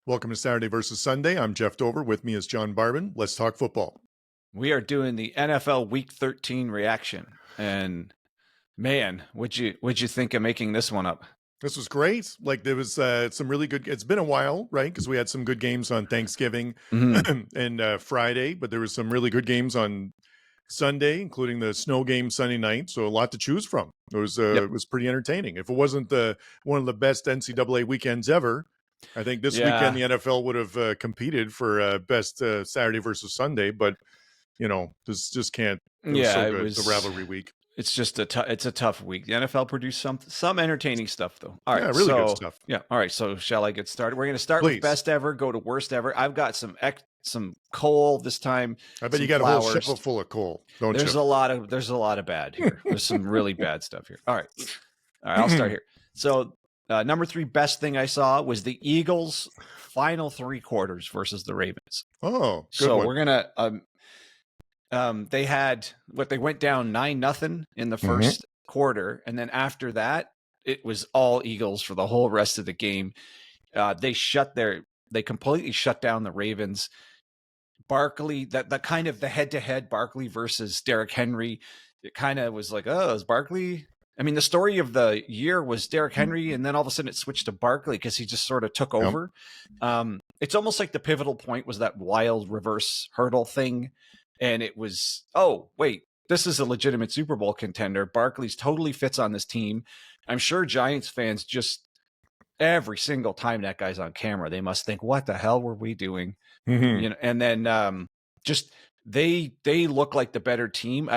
Welcome to Saturday versus Sunday. I'm Jeff Dover. With me is John Barban. Let's talk football. We are doing the NFL Week 13 reaction, and man, would you think of making this one up? This was great. Like there was some really good. It's been a while, right? Because we had some good games on Thanksgiving Mhm. and Friday, but there was some really good games on Sunday, including the snow game Sunday night. So a lot to choose from. Yep. It was pretty entertaining. If it wasn't the one of the best NCAA weekends ever, I think this weekend Yeah. the NFL would have competed for best Saturday versus Sunday. But this just can't. It was Yeah. so It good. The was. rivalry week. It's just it's a tough week. The NFL produced some entertaining stuff though. All Yeah, right. really good So stuff. yeah. All right. So shall I get started? We're going to start with Please. best ever, go to worst ever. I've got some coal this time. I bet you Some got a whole flowers. shovel full of coal, don't There's you? a lot of bad here. There's some really bad stuff here. All right. All right. I'll start here. So number 3 best thing I saw was the Eagles' final 3 quarters versus the Ravens. Oh, good So one. we're gonna they went down 9-0 in the first quarter, and then after that it was all Eagles for the whole rest of the game. They completely shut down the Ravens. Barkley, that kind of the head-to-head Barkley versus Derrick Henry, it kind of was like, oh, is Barkley? I mean, the story of the year was Derrick Henry, and then all of a sudden it switched to Barkley because he just sort of took over. It's almost like the pivotal point was that wild reverse hurdle thing, and it was, oh, wait, this is a legitimate Super Bowl contender. Barkley's totally fits on this team. I'm sure Giants fans just every single time that guy's on camera, they must think, what the hell were we doing? And then just they look like the better team.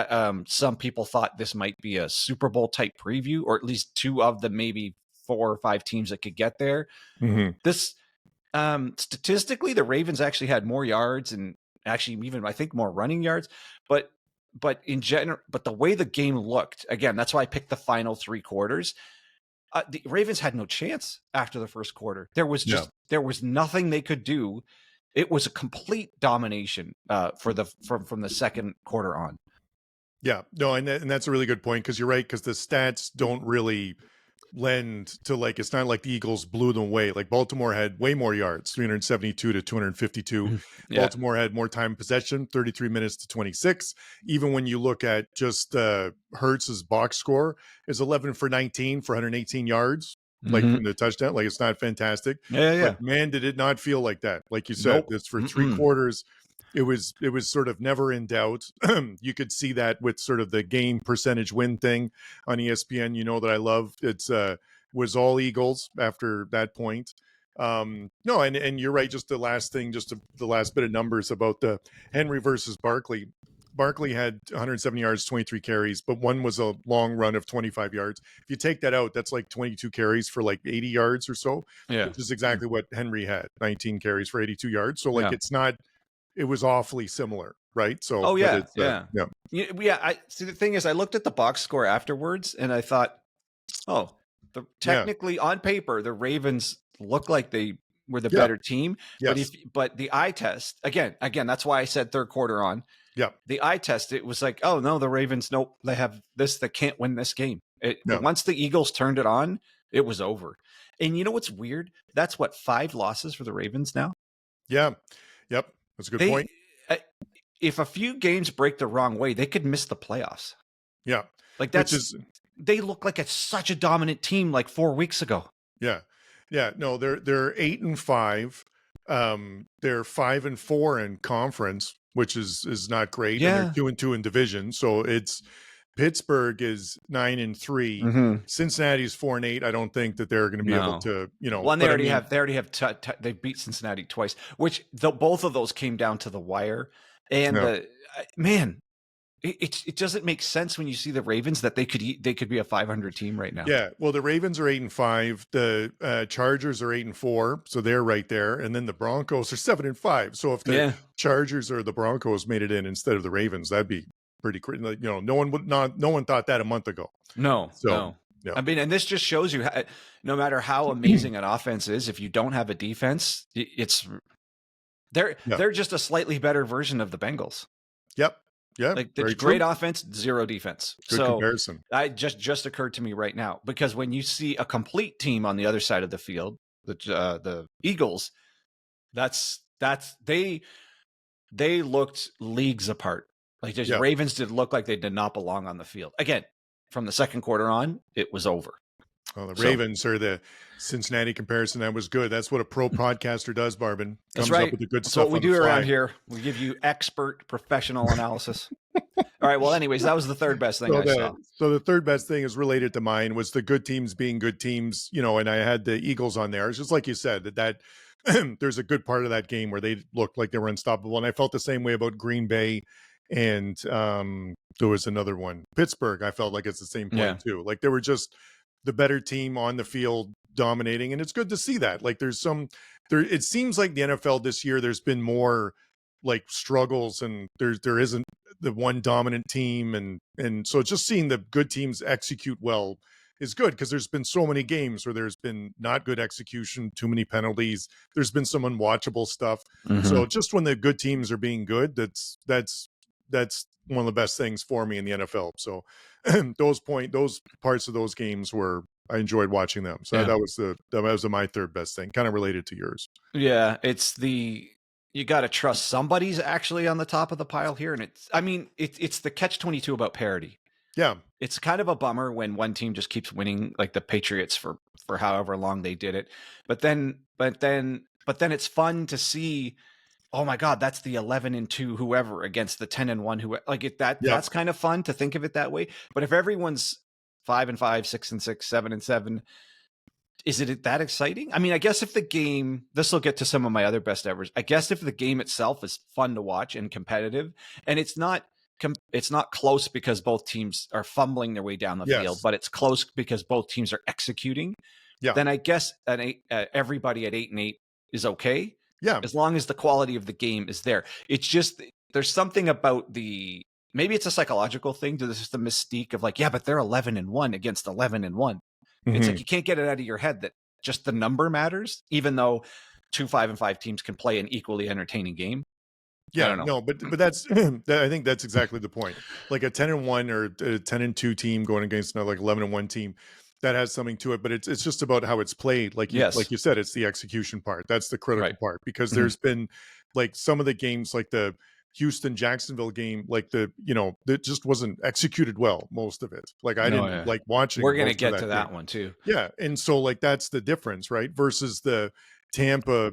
Some people thought this might be a Super Bowl type preview, or at least 2 of the maybe 4 or 5 teams that could get there. This statistically, the Ravens actually had more yards and actually even I think more running yards, but in general, but the way the game looked, again, that's why I picked the final 3 quarters. The Ravens had no chance after the first quarter. There was nothing they could do. It was a complete domination from the second quarter on. Yeah, no, and that's a really good point because you're right, because the stats don't really lend to, like, it's not like the Eagles blew them away. Like Baltimore had way more yards, 372 to 252. Yeah. Baltimore had more time possession, 33 minutes to 26. Even when you look at just Hurts's box score is 11 for 19 for 118 yards. Like from the touchdown, like it's not fantastic. Yeah. But man, did it not feel like that? Like you said, Nope. it's for 3 quarters. It was sort of never in doubt. You could see that with sort of the game percentage win thing on ESPN. You know that I love. It's was all Eagles after that point. No, and you're right. Just the last thing, the last bit of numbers about the Henry versus Barkley. Barkley had 170 yards, 23 carries, but one was a long run of 25 yards. If you take that out, that's like 22 carries for like 80 yards or so, which is exactly what Henry had, 19 carries for 82 yards. So like it's not, it was awfully similar, right? So, yeah. yeah. The thing is, I looked at the box score afterwards and I thought, oh, technically on paper, the Ravens look like they were the better team. Yes. But the eye test, again, that's why I said third quarter on. Yeah. The eye test, it was like, oh no, the Ravens, nope, they have this, they can't win this game. Once the Eagles turned it on, it was over. And you know what's weird? That's what, 5 losses for the Ravens now? Yeah. Yep. That's a good point. If a few games break the wrong way, they could miss the playoffs. Yeah. Like they look like such a dominant team like 4 weeks ago. Yeah. Yeah. No, they're 8-5. They're 5-4 in conference, which is not great. Yeah. And they're 2-2 in division. So it's Pittsburgh is 9-3. Cincinnati's 4-8. I don't think that they're going to be able to, Well, and they already have they beat Cincinnati twice, which both of those came down to the wire. And man, it doesn't make sense when you see the Ravens that they could be a 500 team right now. Yeah, well, the Ravens are 8-5. The Chargers are 8-4, so they're right there. And then the Broncos are 7-5. So if the Chargers or the Broncos made it in instead of the Ravens, that'd be pretty crazy. No one thought that a month ago. No. Yeah. I mean, and this just shows you no matter how amazing an offense is, if you don't have a defense, they're just a slightly better version of the Bengals. Yep. Yeah. Like the great offense, 0 defense. Good comparison. I just occurred to me right now, because when you see a complete team on the other side of the field, the Eagles, That's they looked leagues apart. Like just Yeah. Ravens did look like they did not belong on the field. Again, from the second quarter on, it was over. Well, the So Ravens are the Cincinnati comparison. That was good. That's what a pro podcaster does, Barbin. that's Comes up right. with the good That's stuff what we on the do fly. around here. We give you expert professional analysis. All right. Well, anyways, that was the third best thing I saw. So the third best thing is related to mine was the good teams being good teams, you know, and I had the Eagles on there. It's just like you said, that there's a good part of that game where they looked like they were unstoppable. And I felt the same way about Green Bay. And there was another one, Pittsburgh. I felt like it's the same point too. Like they were just the better team on the field dominating. And it's good to see that. Like it seems like the NFL this year, there's been more like struggles and there isn't the one dominant team. And so just seeing the good teams execute well is good because there's been so many games where there's been not good execution, too many penalties. There's been some unwatchable stuff. Mm-hmm. So just when the good teams are being good, that's one of the best things for me in the NFL. So those parts of those games I enjoyed watching them. So that was my third best thing, kind of related to yours. Yeah, you got to trust somebody's actually on the top of the pile here, and it's the catch-22 about parity. Yeah, it's kind of a bummer when one team just keeps winning, like the Patriots for however long they did it, but then it's fun to see. Oh my God, that's the 11-2 whoever against the 10-1 who that's kind of fun to think of it that way. But if everyone's 5-5, 6-6, 7-7, is it that exciting? I mean, I guess if the game, this will get to some of my other best evers. I guess if the game itself is fun to watch and competitive, and it's not close because both teams are fumbling their way down the field, but it's close because both teams are executing. Yeah. Then I guess everybody at 8-8 is okay. Yeah. As long as the quality of the game is there. It's just, there's something about maybe it's a psychological thing to just the mystique of like, yeah, but they're 11-1 against 11-1. It's like you can't get it out of your head that just the number matters, even though 2 5-5 teams can play an equally entertaining game. Yeah, no, but that's I think that's exactly the point. Like a 10-1 or a 10-2 team going against another like 11-1 team, that has something to it. But it's just about how it's played. Like you said, it's the execution part. That's the critical part because there's been like some of the games like the Houston-Jacksonville game, like that just wasn't executed well, most of it. Like I didn't like watching. We're going to get to that one too. Yeah. And so like, that's the difference, right? Versus the Tampa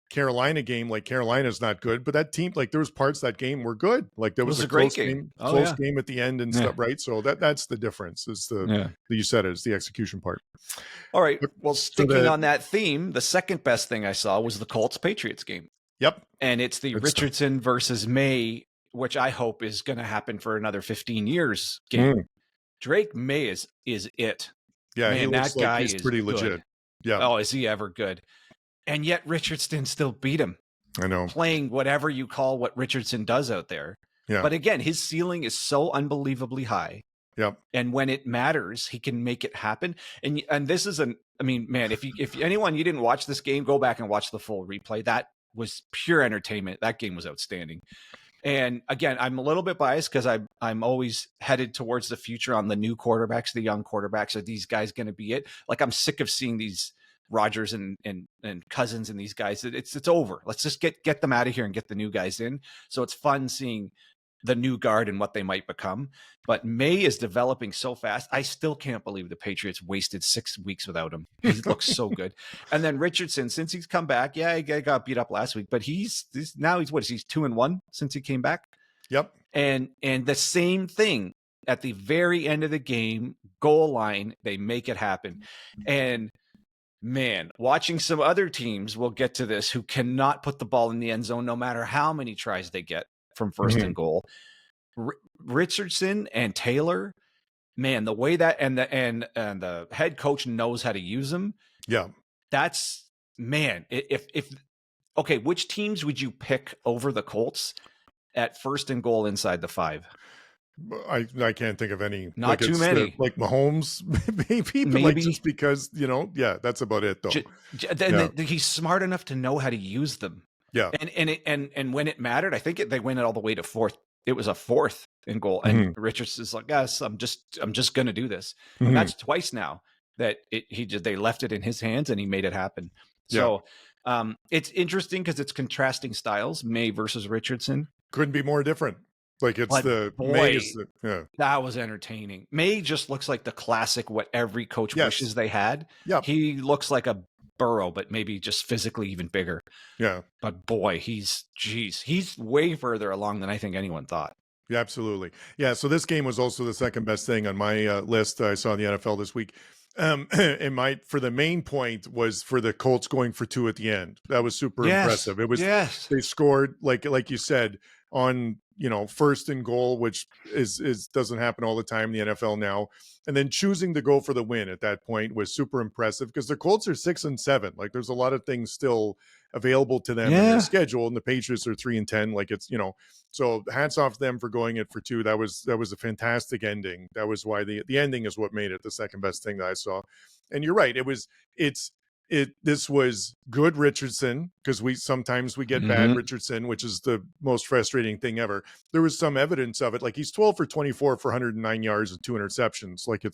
Carolina game, like Carolina's not good, but that team, like there was parts of that game were good. Like there was a great game. Close game at the end and stuff, right? So that's the difference is you said it is the execution part. All right. Well, sticking on that theme, the second best thing I saw was the Colts Patriots game. Yep. And it's the Richardson versus Maye, which I hope is going to happen for another 15 years game. Drake Maye is it. Yeah, man, he looks like he's pretty legit. Yeah. Oh, is he ever good? And yet Richardson still beat him. I know. Playing whatever you call what Richardson does out there. Yeah. But again, his ceiling is so unbelievably high. Yep. And when it matters, he can make it happen. And this is man, if anyone, you didn't watch this game, go back and watch the full replay. That was pure entertainment. That game was outstanding. And again, I'm a little bit biased because I'm always headed towards the future on the new quarterbacks, the young quarterbacks. Are these guys going to be it? Like I'm sick of seeing these Rodgers and Cousins and these guys. It's over. Let's just get them out of here and get the new guys in. So it's fun seeing the new guard and what they might become. But Maye is developing so fast. I still can't believe the Patriots wasted 6 weeks without him. He looks so good. And then Richardson, since he's come back, he got beat up last week, but he's 2-1 since he came back. Yep. And the same thing at the very end of the game, goal line, they make it happen. And man, watching some other teams, we'll get to this, who cannot put the ball in the end zone no matter how many tries they get from first and goal. Richardson and Taylor, man, the way that and the head coach knows how to use them. Yeah, that's man. If okay, which teams would you pick over the Colts at first and goal inside the 5? I can't think of any. Not too many. Like Mahomes, maybe, but like just because that's about it though. He's smart enough to know how to use them. Yeah, and when it mattered, I think they went it all the way to 4th. It was a 4th and goal, and Richardson's like, yes, I'm just going to do this. That's twice now. that they left it in his hands and he made it happen. Yeah. So it's interesting because it's contrasting styles, Maye versus Richardson. Couldn't be more different. Like it's But the boy, May is the yeah. that was entertaining. Maye just looks like the classic what every coach wishes they had. Yeah. He looks like a Burrow, but maybe just physically even bigger. Yeah. But boy, he's way further along than I think anyone thought. Yeah, absolutely. Yeah. So this game was also the second best thing on my list I saw in the NFL this week. And for the main point was for the Colts going for 2 at the end. That was super impressive. It was they scored like you said on first and goal, which is doesn't happen all the time in the NFL now. And then choosing to go for the win at that point was super impressive because the Colts are 6-7. Like there's a lot of things still available to them in their schedule, and the Patriots are 3-10. Like it's so hats off to them for going it for 2. That was a fantastic ending. That was why the ending is what made it the second best thing that I saw. And you're right. This was good Richardson, because sometimes we get bad Richardson, which is the most frustrating thing ever. There was some evidence of it. Like he's 12 for 24 for 109 yards and 2 interceptions. Like it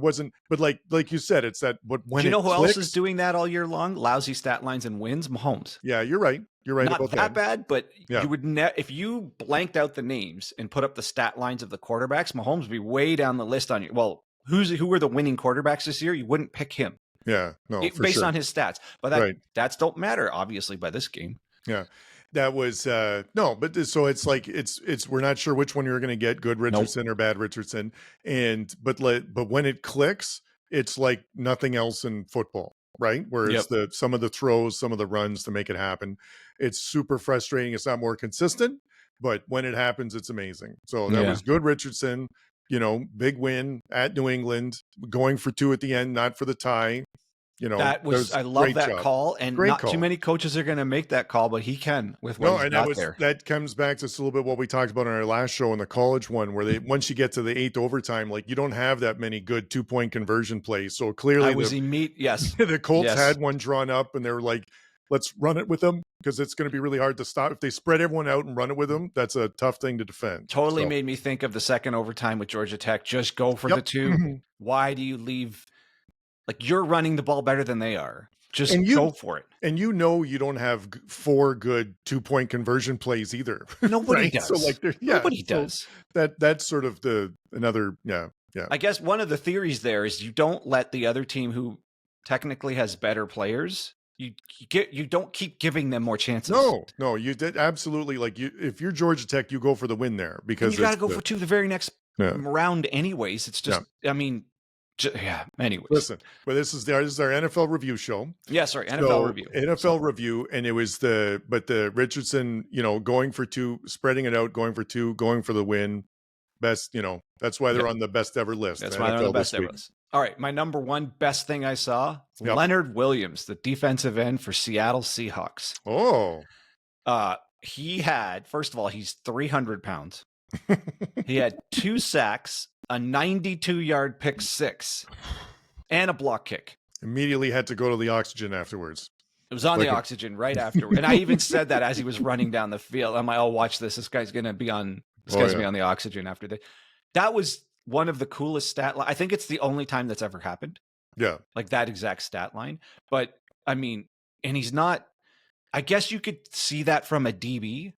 wasn't, but like you said, it's that, but when do you know who else is doing that all year long? Lousy stat lines and wins? Mahomes. Yeah, you're right. You're right. Not about that bad, but yeah. you would if you blanked out the names and put up the stat lines of the quarterbacks, Mahomes would be way down the list on you. Well, who were the winning quarterbacks this year? You wouldn't pick him. Yeah, no, based on his stats, but stats don't matter obviously by this game. Yeah, that was no, but so it's like it's we're not sure which one you're going to get, good Richardson or bad Richardson, but when it clicks, it's like nothing else in football, right? Whereas some of the throws, some of the runs to make it happen, it's super frustrating. It's not more consistent, but when it happens, it's amazing. So that was good Richardson. Big win at New England, going for 2 at the end, not for the tie. That was I love that call, and not too many coaches are going to make that call, but he can with what he's got there. That comes back to a little bit what we talked about in our last show in the college one, where once you get to the 8th overtime, like you don't have that many good 2-point conversion plays. So clearly, the Colts had one drawn up, and they were like, let's run it with them, because it's going to be really hard to stop. If they spread everyone out and run it with them, that's a tough thing to defend. Totally made me think of the second overtime with Georgia Tech. Just go for the 2. Why do you leave? Like, you're running the ball better than they are. Just go for it. And you don't have 4 good 2-point conversion plays either. Nobody does. So nobody does. That's sort of another. I guess one of the theories there is you don't let the other team who technically has better players. You don't keep giving them more chances. No, you did absolutely. Like if you're Georgia Tech, you go for the win there, because you got to go for 2 the very next round anyways. It's just I mean. Anyways. Listen, but this is our NFL review show. Yeah, sorry, NFL review, and it was the Richardson, going for 2, spreading it out, going for 2, going for the win. Best, that's why they're on the best ever list. That's why they're on the best ever list. All right, my number 1 best thing I saw, Leonard Williams, the defensive end for Seattle Seahawks. Oh. He had, first of all, he's 300 pounds. He had 2 sacks, a 92-yard pick 6, and a block kick. Immediately had to go to the oxygen afterwards. It was on the oxygen right after. And I even said that as he was running down the field. I'm like, oh, watch this. This guy's going to be on the oxygen after this. That was one of the coolest stat line. I think it's the only time that's ever happened. Yeah. Like that exact stat line. But, I mean, and he's not, I guess you could see that from a DB.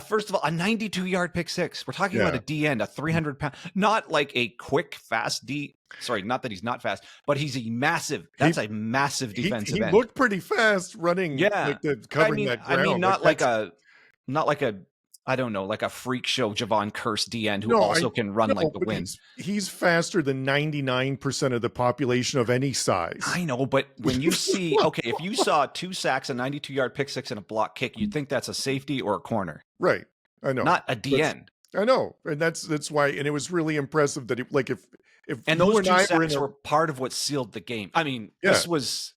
First of all, a 92-yard pick 6. We're talking about a D end, a 300-pound, not like a quick, fast D. Sorry, not that he's not fast, but he's a massive. That's a massive defensive end. He looked pretty fast running. Yeah, covering that ground. I mean, not like a. I don't know, like a freak show Javon Curse D end who also can run like the wind. He's faster than 99% of the population of any size. I know, but when you see, if you saw 2 sacks, a 92-yard pick 6, and a block kick, you'd think that's a safety or a corner. Right. I know. Not a D end. I know. And that's why, and it was really impressive that if and those 2 sacks were part of what sealed the game. I mean, this was,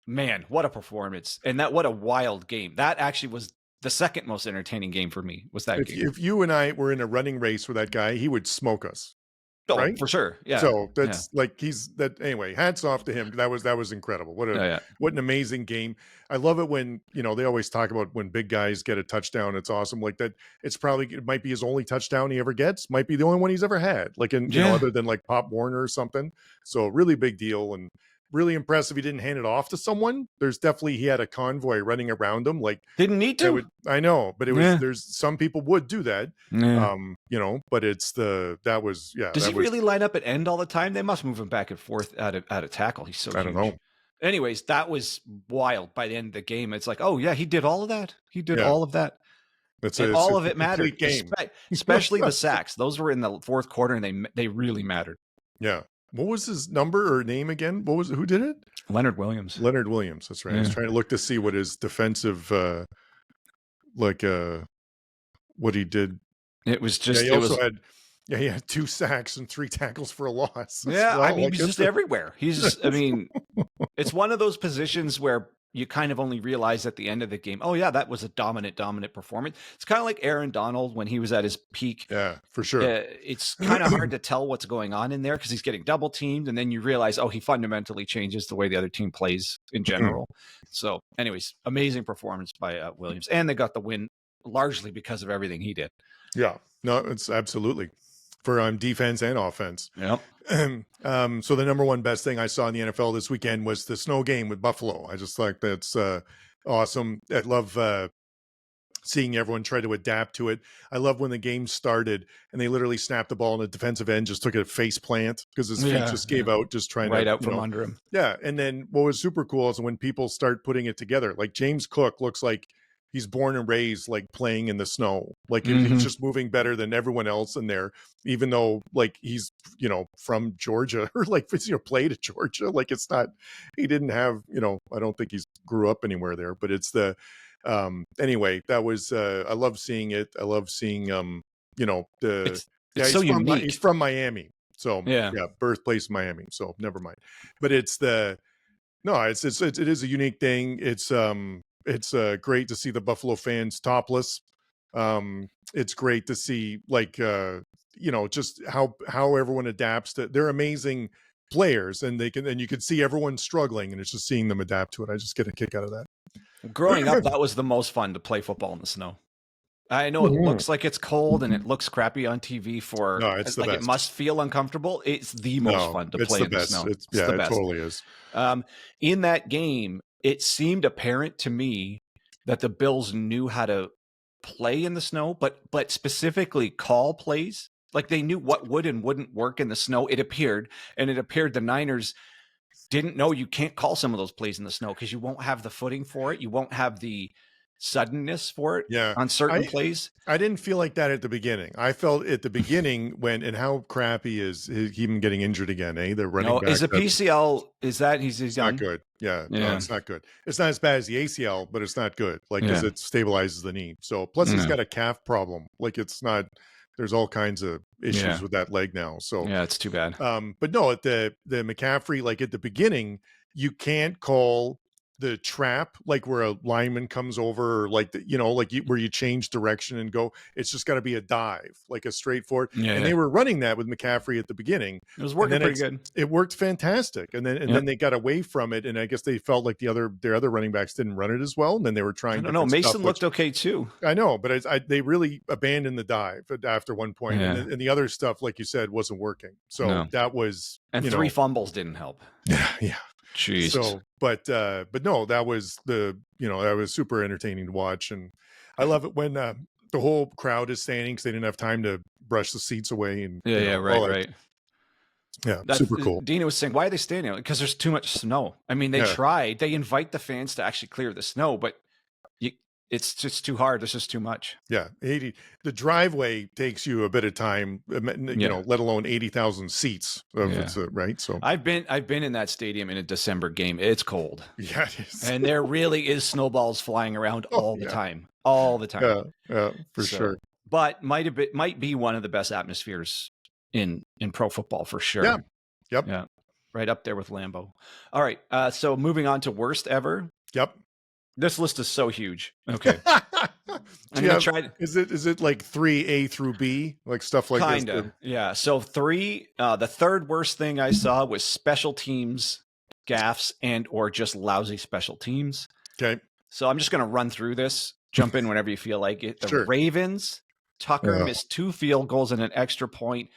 man, what a performance. And what a wild game. That actually was the second most entertaining game for me was that game. If you and I were in a running race with that guy, he would smoke us. Oh, right? for sure. Yeah. So Yeah. that's like anyway, hats off to him. That was incredible. Yeah. Yeah. What an amazing game. I love it when, they always talk about when big guys get a touchdown. It's awesome. Like that, it might be his only touchdown he ever gets, might be the only one he's ever had. Like Yeah. other than like Pop Warner or something. So really big deal and really impressive. He didn't hand it off to someone. He had a convoy running around him. Like Didn't need that to. I know, but Yeah. there's some people would do that. Yeah. But that was Does he really line up at end all the time? They must move him back and forth out of tackle. He's so I huge. don't know. Anyways, that was wild. By the end of the game, it's like, oh yeah, he did all of that. He did Yeah. all of that. It's And all of it mattered. game. Especially the sacks. Those were in the fourth quarter, and they really mattered. Yeah. What was his number or name again? Who did it? Leonard Williams. Leonard Williams. That's right. I was trying to look to see what his defensive, what he did. It was just. He also had. Yeah, he had 2 sacks and 3 tackles for a loss. Yeah, I mean, he's just everywhere. I mean, it's one of those positions where you kind of only realize at the end of the game, oh yeah, that was a dominant performance. It's kind of like Aaron Donald when he was at his peak. Yeah, for sure. It's kind of hard to tell what's going on in there because he's getting double teamed, and then you realize, oh, he fundamentally changes the way the other team plays in general. So, anyways, amazing performance by Williams, and they got the win largely because of everything he did. Yeah, no, it's absolutely for defense and offense. Yep. So the number one best thing I saw in the NFL this weekend was the snow game with Buffalo. I just like that's awesome. I love seeing everyone try to adapt to it. I love when the game started and they literally snapped the ball and the defensive end just took a face plant because his feet just gave out, just trying right to out from under him. Yeah, and then what was super cool is when people start putting it together. Like James Cook looks like he's born and raised like playing in the snow. Like he's just moving better than everyone else in there, even though like he's, from Georgia or like, played at Georgia. Like it's not, he didn't have, I don't think he's grew up anywhere there, but it's anyway, that was, I love seeing it. I love seeing, it's so unique. He's from Miami. So yeah, birthplace Miami. So never mind, but it is a unique thing. It's great to see the Buffalo fans topless. It's great to see just how everyone adapts to. They're amazing players, and you can see everyone struggling, and it's just seeing them adapt to it. I just get a kick out of that. Growing up, that was the most fun to play football in the snow. I know it looks like it's cold and it looks crappy on TV it's the best. It must feel uncomfortable. It's the most fun to play in the snow. It's the best. It totally is. In that game, it seemed apparent to me that the Bills knew how to play in the snow, but specifically call plays. Like they knew what would and wouldn't work in the snow. It appeared the Niners didn't know you can't call some of those plays in the snow because you won't have the footing for it. You won't have the suddenness for it on certain plays. I didn't feel like that at the beginning. I felt at the beginning and how crappy is him getting injured again, the running back. Is a PCL, is that he's not good. Yeah. No, it's not good. It's not as bad as the ACL, but it's not good. Like, because it stabilizes the knee. So plus he's got a calf problem. Like there's all kinds of issues with that leg now. So yeah, it's too bad. But no, at the McCaffrey, like at the beginning, you can't call the trap like where a lineman comes over or like where you change direction and go. It's just got to be a dive, like a straightforward. And they were running that with McCaffrey at the beginning. It was working pretty good. It worked fantastic. And then they got away from it, and I guess they felt like their other running backs didn't run it as well. And then they were trying. I don't know. Mason looked okay too. I know, but they really abandoned the dive after one point, and the other stuff, like you said, wasn't working. So that was 3 fumbles didn't help. Yeah. Jeez. So, but no, that was that was super entertaining to watch, and I love it when the whole crowd is standing because they didn't have time to brush the seats away. And right. Yeah, super cool. Dina was saying, why are they standing? Because there's too much snow. I mean, they tried. They invite the fans to actually clear the snow, but it's just too hard. There's just too much. Yeah, the driveway takes you a bit of time, let alone 80,000 seats. Right. So I've been in that stadium in a December game. It's cold. Yeah, it is. And there really is snowballs flying around all the time. All the time. Yeah, for sure. But might be one of the best atmospheres in pro football for sure. Yeah. Yep. Yeah. Right up there with Lambeau. All right. So moving on to worst ever. Yep. This list is so huge. Okay. Do I'm you going to have, try to is it like 3A through B, like stuff like this? kinda. Yeah. So the third worst thing I saw was special teams gaffes and or just lousy special teams. Okay. So I'm just going to run through this. Jump in whenever you feel like it. The Sure. Ravens, Tucker missed 2 field goals and an extra point.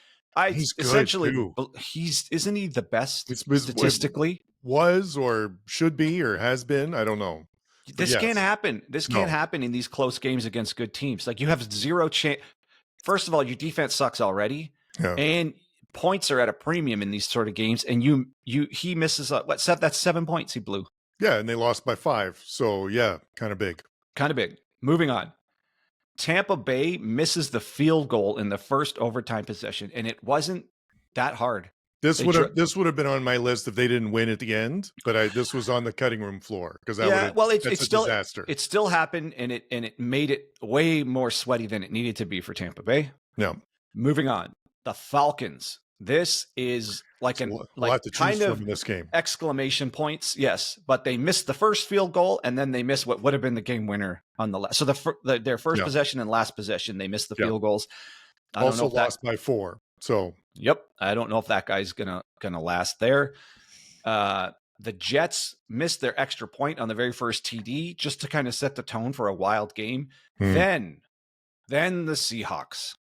He's good essentially too. isn't he the best It's statistically? was or should be or has been. I don't know. This yes. can't happen. This can't happen in these close games against good teams. Like you have zero chance. First of all, your defense sucks already, and points are at a premium in these sort of games. And he misses that's 7 points he blew. Yeah, and they lost by 5. So yeah, kind of big. Kind of big. Moving on. Tampa Bay misses the field goal in the first overtime possession, and it wasn't that hard. This would have been on my list if they didn't win at the end, but this was on the cutting room floor because it's still a disaster. It still happened, and it made it way more sweaty than it needed to be for Tampa Bay. Yeah. Moving on, the Falcons. This is like a lot to choose from in this game. Exclamation points, yes, but they missed the first field goal, and then they missed what would have been the game winner on the last. So their first possession and last possession, they missed the field goals. I also don't know lost by 4. So yep, I don't know if that guy's gonna last there. The Jets missed their extra point on the very first TD just to kind of set the tone for a wild game. Then the Seahawks.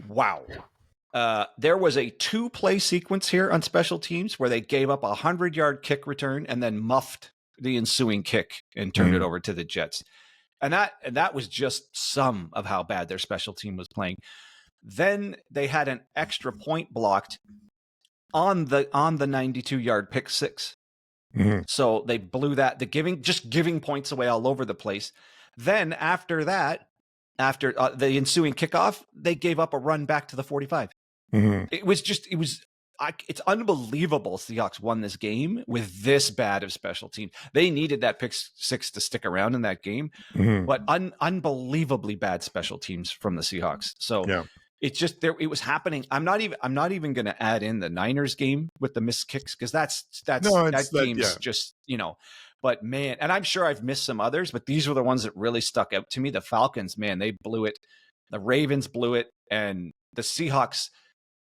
Wow. There was a 2-play sequence here on special teams where they gave up a 100-yard kick return and then muffed the ensuing kick and turned it over to the Jets. And that was just some of how bad their special team was playing. Then they had an extra point blocked on the 92-yard pick 6. So they blew that, giving points away all over the place. Then after that, after the ensuing kickoff, they gave up a run back to the 45. It's unbelievable Seahawks won this game with this bad of special teams. They needed that pick 6 to stick around in that game, but unbelievably bad special teams from the Seahawks. So it's just there. It was happening. I'm not even going to add in the Niners game with the missed kicks because that game's just, but man, and I'm sure I've missed some others, but these were the ones that really stuck out to me. The Falcons, man, they blew it. The Ravens blew it, and the Seahawks,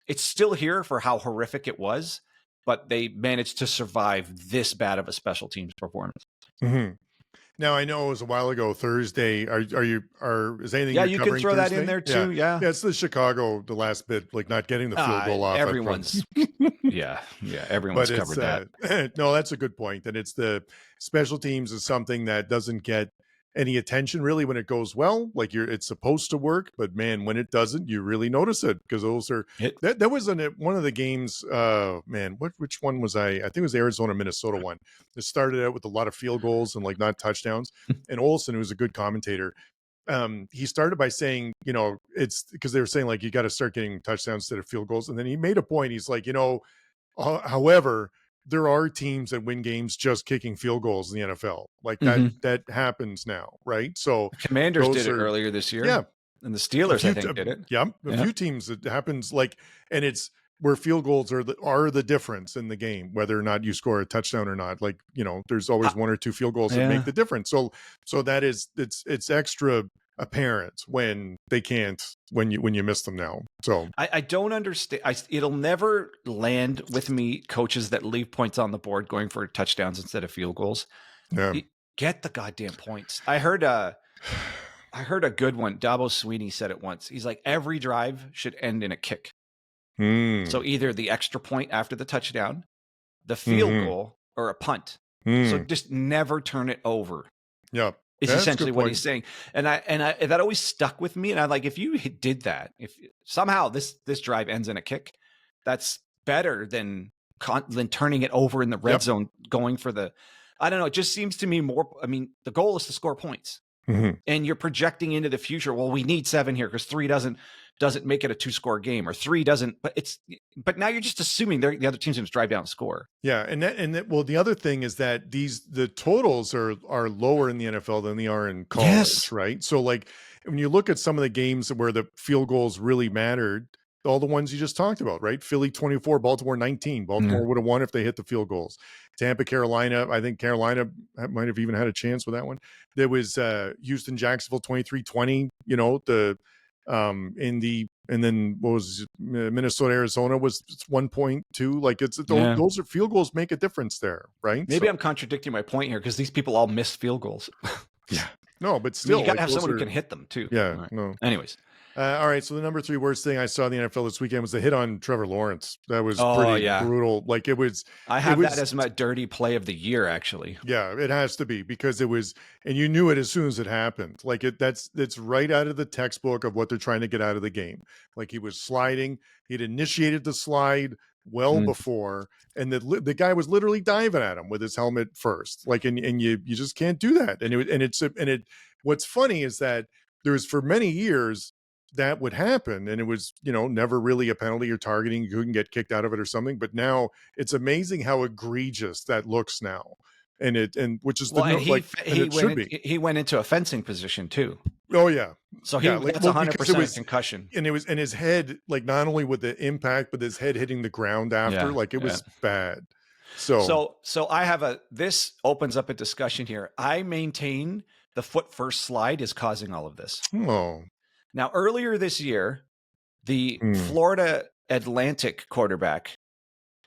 it's still here for how horrific it was, but they managed to survive this bad of a special teams performance. Now I know it was a while ago, Thursday. Is anything? Yeah, you can throw Thursday? That in there too. Yeah, it's the Chicago, the last bit, like not getting the field goal off. Everyone's, everyone's covered that. No, that's a good point. And it's the special teams is something that doesn't get any attention really when it goes well, like it's supposed to work, but man, when it doesn't, you really notice it because those are that was one of the games. Which one was I think it was the Arizona Minnesota one. It started out with a lot of field goals and like not touchdowns. And Olsen, who's a good commentator, he started by saying, it's because they were saying like you got to start getting touchdowns instead of field goals, and then he made a point. He's like, however, there are teams that win games just kicking field goals in the NFL. Like that happens now, right? So Commanders did it earlier this year. Yeah. And the Steelers, I think, did it. Yeah. A few teams it happens and it's where field goals are the difference in the game, whether or not you score a touchdown or not. Like, there's always 1 or 2 field goals that make the difference. So that is, it's extra apparent when they can't, when you miss them now. So I don't understand. It'll never land with me, coaches that leave points on the board going for touchdowns instead of field goals. Get the goddamn points. I heard a good one. Dabo Sweeney said it once. He's like, every drive should end in a kick. So either the extra point after the touchdown, the field goal, or a punt. So just never turn it over. Yeah. Is essentially what he's saying. And I that always stuck with me. And I'm like, if you did that, if somehow this drive ends in a kick, that's better than turning it over in the red zone, going for I don't know. It just seems to me more, the goal is to score points. And you're projecting into the future. Well, we need 7 here because 3 doesn't make it a 2-score game, or 3 doesn't. But now you're just assuming the other team's going to drive down and score. Yeah, and the other thing is that the totals are lower in the NFL than they are in college, right? So like when you look at some of the games where the field goals really mattered, all the ones you just talked about, right? Philly 24, Baltimore 19. Baltimore would have won if they hit the field goals. Tampa, Carolina, I think Carolina might have even had a chance with that one. There was Houston, Jacksonville 23-20, you know, and then what was Minnesota, Arizona was 1.2. Like those are field goals make a difference there, right? Maybe I'm contradicting my point here because these people all missed field goals. Yeah. No, but I still, mean, you got to have someone who can hit them too. Yeah. Right. No. Anyways. All right. So the number 3 worst thing I saw in the NFL this weekend was the hit on Trevor Lawrence. That was pretty brutal. Like I have that as my dirty play of the year, actually. Yeah, it has to be because it was, and you knew it as soon as it happened. Like that's right out of the textbook of what they're trying to get out of the game. Like he was sliding, he'd initiated the slide well before, and the guy was literally diving at him with his helmet first. Like, and you just can't do that. And what's funny is that there's for many years that would happen, and it was, you know, never really a penalty or targeting. You couldn't get kicked out of it or something, but now it's amazing how egregious that looks now, and which is he went into a fencing position too. Oh yeah, so that's 100% concussion, and it was in his head, like not only with the impact, but his head hitting the ground after, like it was bad. So I have this opens up a discussion here. I maintain the foot first slide is causing all of this. Oh. Now, earlier this year, the Florida Atlantic quarterback,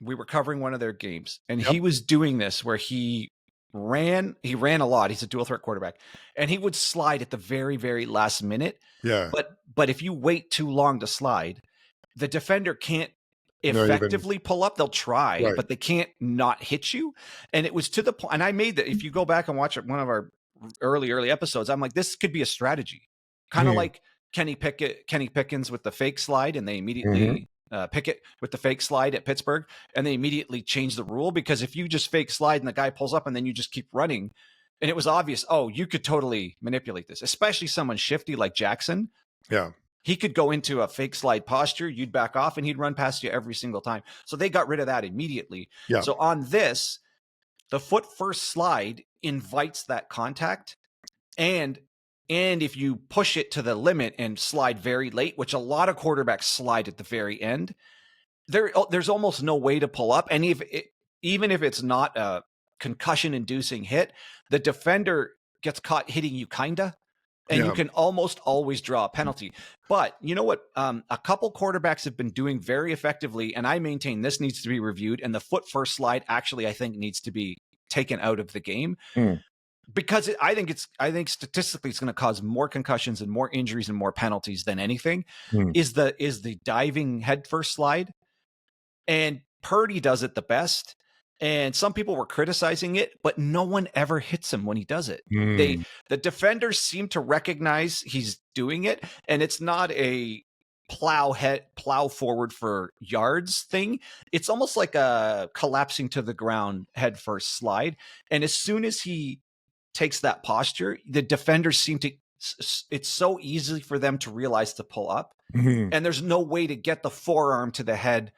we were covering one of their games, and he was doing this where he ran a lot. He's a dual threat quarterback, and he would slide at the very, very last minute. Yeah. But if you wait too long to slide, the defender can't effectively pull up. They'll try, but they can't not hit you. And it was to the point, and I made that, if you go back and watch one of our early episodes, I'm like, this could be a strategy. Kind of like Kenny Pickens with the fake slide, and they immediately Pickett with the fake slide at Pittsburgh, and they immediately changed the rule, because if you just fake slide and the guy pulls up and then you just keep running, and it was obvious, you could totally manipulate this, especially someone shifty like Jackson. Yeah. He could go into a fake slide posture, you'd back off, and he'd run past you every single time. So they got rid of that immediately. Yeah. So on this, the foot first slide invites that contact, and if you push it to the limit and slide very late, which a lot of quarterbacks slide at the very end, there's almost no way to pull up. And even if it's not a concussion-inducing hit, the defender gets caught hitting you kinda, and you can almost always draw a penalty. But you know what? A couple quarterbacks have been doing very effectively, and I maintain this needs to be reviewed, and the foot first slide actually, I think, needs to be taken out of the game. Because I think statistically it's going to cause more concussions and more injuries and more penalties than anything. Is the diving head first slide, and Purdy does it the best. And some people were criticizing it, but no one ever hits him when he does it. The defenders seem to recognize he's doing it, and it's not a plow forward for yards thing. It's almost like a collapsing to the ground head first slide. And as soon as he takes that posture, the defenders seem to, it's so easy for them to realize to pull up, and there's no way to get the forearm to the head